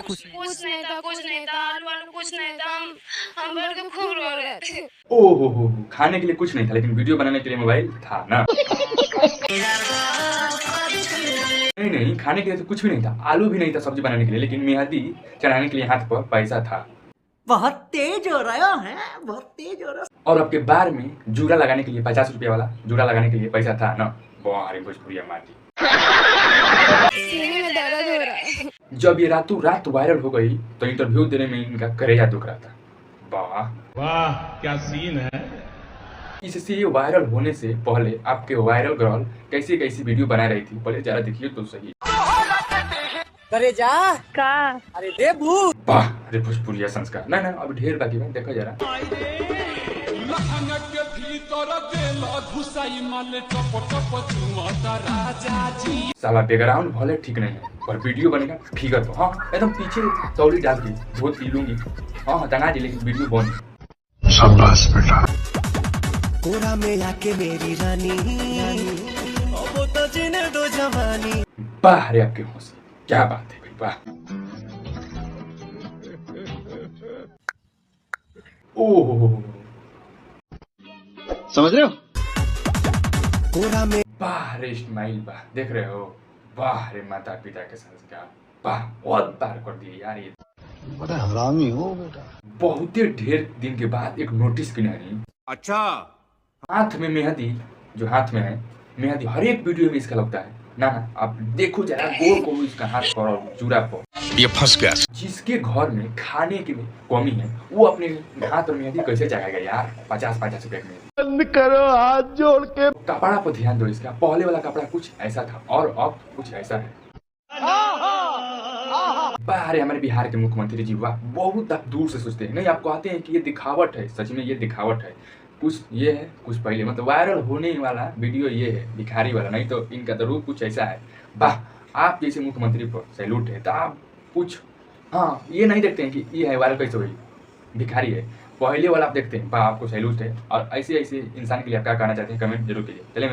कुछ नहीं था, कुछ नहीं था, आलू वालू कुछ नहीं था, हम भर के खूब रो रहे थे। ओहो हो, खाने के लिए कुछ नहीं था लेकिन वीडियो बनाने के लिए मोबाइल था ना। नहीं नहीं, खाने के लिए तो कुछ भी नहीं था, आलू भी नहीं था सब्जी बनाने के लिए, लेकिन मेहंदी चढ़ाने के लिए हाथ पर पैसा था। बहुत तेज हो रहा है, बहुत तेज हो रहा है। और आपके बार में जूड़ा लगाने के लिए 50 रुपया वाला जूड़ा लगाने के लिए पैसा था ना। बाहरी भोजपुरिया माटी। सीने में दर्द हो रहा है। जब ये रातों रात वायरल हो गई तो इंटरव्यू देने में इनका कलेजा दुख रहा था। वाह वाह क्या सीन है। इससे वायरल होने से पहले आपके वायरल गर्ल कैसी कैसी वीडियो बना रही थी, पहले जरा देखिए तो सही। करे जा का अरे दे भूत। वाह अरे भोजपुरिया संस्कार। ना ना अब ढेर बाकी है, देखो जरा। साला बैकग्राउंड भले ठीक नहीं है पर वीडियो बनेगा फिगर तो हाँ एकदम पीछे सौरी डाल के बहुत पी लूंगी। हाँ टंगा दी लेकिन वीडियो बन। शाबाश बेटा। कोरा में आके मेरी रानी, अब तो जीने दो जवानी। वाह रे आपके हौसले, क्या बात है भाई वाह। ओह समझ रहे हो? कोरा में वाह रे इस्माइल वाह, देख रहे हो? वाह रे माता पिता के संस्कार, वाह बहुत बार कर दिए यार ये। बड़ा हरामी हो बेटा। बहुत ढेर दिन के बाद एक नोटिस किनारी। अच्छा हाथ में मेहंदी, जो हाथ में है मेहंदी हर एक वीडियो में इसका लगता है ना। आप देखो जरा गोल को इसका हाथ पर और जूड़ा पर। ये फंस गया। जिसके घर में खाने की कमी है वो अपने हाथ और मेहंदी कैसे चढ़ाएगा यार? 50-50 रुपए में बंद करो हाथ जोड़ के। कपड़ा पर ध्यान दो इसका। पहले वाला कपड़ा कुछ ऐसा था और अब कुछ ऐसा है। बाहर हमारे बिहार के मुख्यमंत्री जी वाह, बहुत आप दूर से सोचते हैं। नहीं आपको आते हैं कि ये दिखावट है, सच में ये दिखावट है। कुछ ये है कुछ पहले, मतलब वायरल होने वाला वीडियो ये है भिखारी वाला, नहीं तो इनका तो रूप कुछ ऐसा है। वाह आप जैसे मुख्यमंत्री पर सैल्यूट है। तो आप कुछ हाँ ये नहीं देखते हैं कि ये है वायरल कैसे हुई, भिखारी है। पहले वाला आप देखते हैं वाह आपको सैल्यूट है। और ऐसे ऐसे इंसान के लिए आप क्या कहना चाहते हैं कमेंट जरूर कीजिए। चलिए